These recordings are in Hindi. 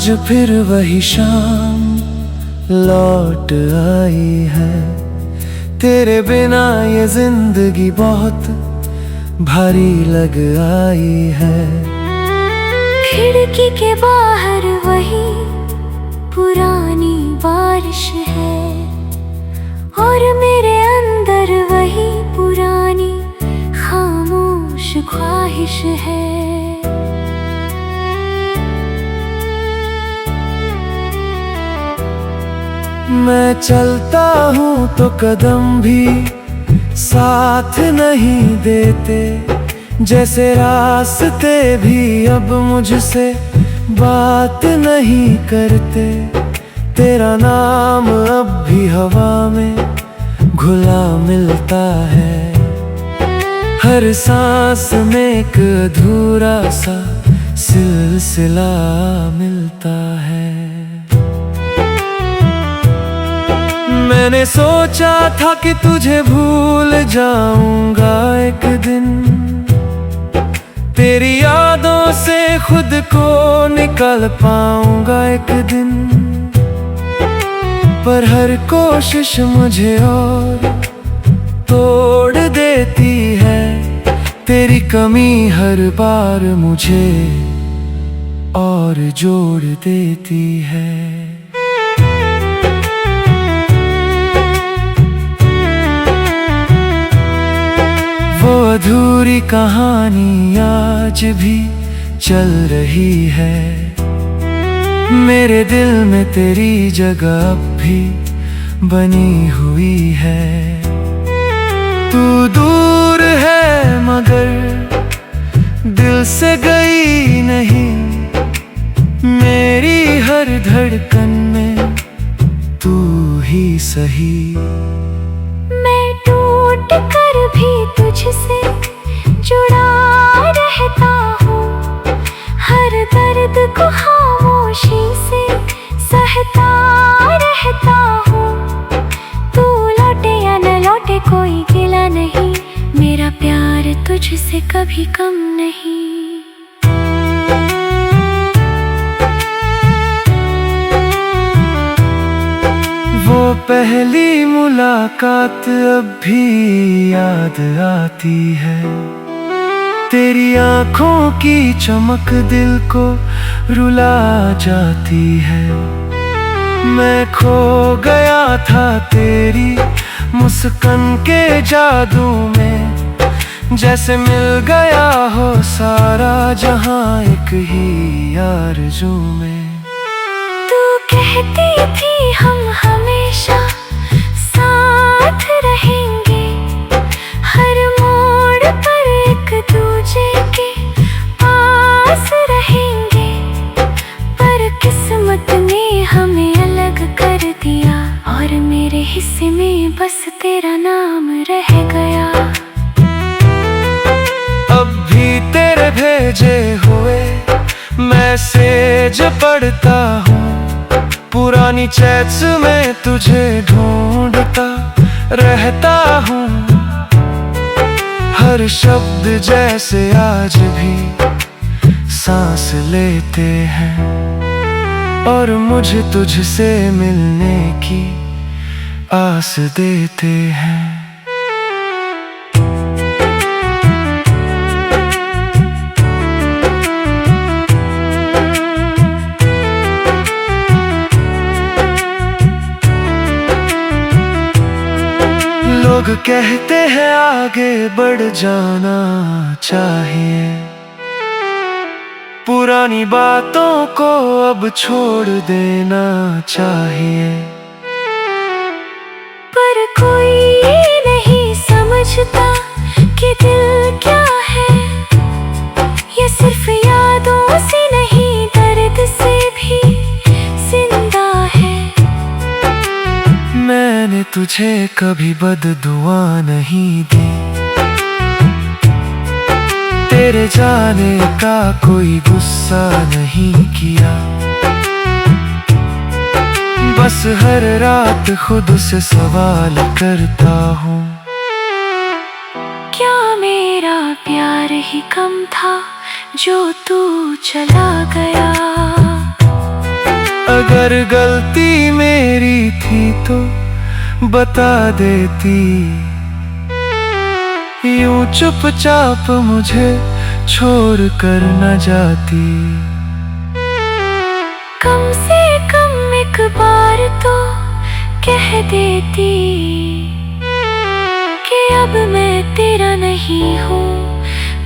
आज फिर वही शाम लौट आई है। तेरे बिना ये जिंदगी बहुत भारी लग आई है। खिड़की के बाहर वही पुरानी बारिश है और मेरे अंदर वही पुरानी खामोश ख्वाहिश है। मैं चलता हूँ तो कदम भी साथ नहीं देते, जैसे रास्ते भी अब मुझसे बात नहीं करते। तेरा नाम अब भी हवा में घुला मिलता है। हर सांस में एक अधूरा सा सिलसिला मिलता है। मैंने सोचा था कि तुझे भूल जाऊंगा एक दिन, तेरी यादों से खुद को निकाल पाऊंगा एक दिन। पर हर कोशिश मुझे और तोड़ देती है। तेरी कमी हर बार मुझे और जोड़ देती है। वो अधूरी कहानी आज भी चल रही है। मेरे दिल में तेरी जगह अब भी बनी हुई है। तू दूर है मगर दिल से गई नहीं। मेरी हर धड़कन में तू ही सही। मैं टूट कर भी तुझसे जुड़ा रहता हूँ। हर दर्द को खामोशी से सहता रहता हूँ। तू लौटे या न लौटे कोई गिला नहीं। मेरा प्यार तुझसे कभी कम नहीं। वो पहली मुलाकात अब भी याद आती है। तेरी आँखों की चमक दिल को रुला जाती है। मैं खो गया था तेरी मुस्कान के जादू में, जैसे मिल गया हो सारा जहां एक ही आरज़ू में। तू कहती थी हम हमेशा साथ रहेंगे। हर मोड़ पर एक दूजे के पास रहेंगे। पर किस्मत ने हमें अलग कर दिया और मेरे हिस्से में बस तेरा नाम रह गया। अब भी तेरे भेजे हुए मैसेज पढ़ता हूँ। पुरानी चैट्स में तुझे ढूंढता रहता हूँ। हर शब्द जैसे आज भी सांस लेते हैं और मुझे तुझसे मिलने की आस देते हैं। लोग कहते हैं आगे बढ़ जाना चाहिए। पुरानी बातों को अब छोड़ देना चाहिए। पर कोई नहीं समझता कि दिल क्या है। ये सिर्फ यादों से नहीं दर्द से भी जिंदा है। मैंने तुझे कभी बददुआ नहीं दी। तेरे जाने का कोई गुस्सा नहीं किया। बस हर रात खुद से सवाल करता हूँ, क्या मेरा प्यार ही कम था जो तू चला गया। अगर गलती मेरी थी तो बता देती, यूं चुपचाप मुझे छोड़ कर न जाती। कम से कम एक बार तो कह देती कि अब मैं तेरा नहीं हूँ,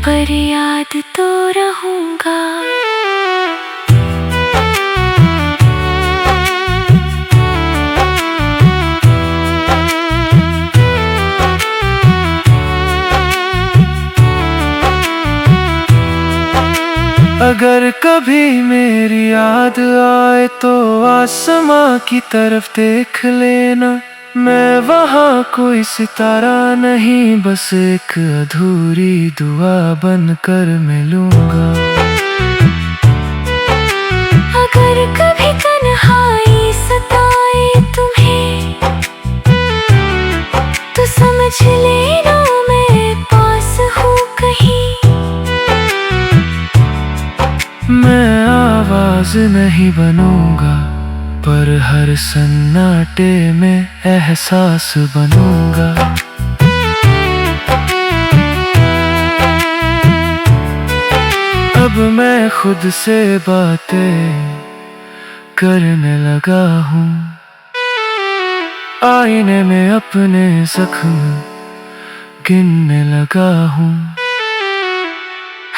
पर याद तो रहूँगा। अगर कभी मेरी याद आए तो आसमां की तरफ देख लेना, मैं वहाँ कोई सितारा नहीं, बस एक अधूरी दुआ बनकर मिलूंगा। अगर कभी तन्हाई सताए तुम्हें तो समझ लेना मैं पास हूँ कहीं। मैं आवाज नहीं बनूंगा, पर हर सन्नाटे में एहसास बनूंगा। अब मैं खुद से बातें करने लगा हूँ, आईने में अपने जख्म गिनने लगा हूँ।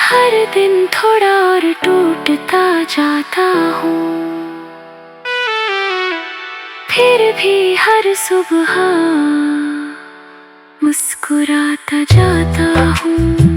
हर दिन थोड़ा और टूटता जाता हूँ, फिर भी हर सुबह मुस्कुराता जाता हूँ।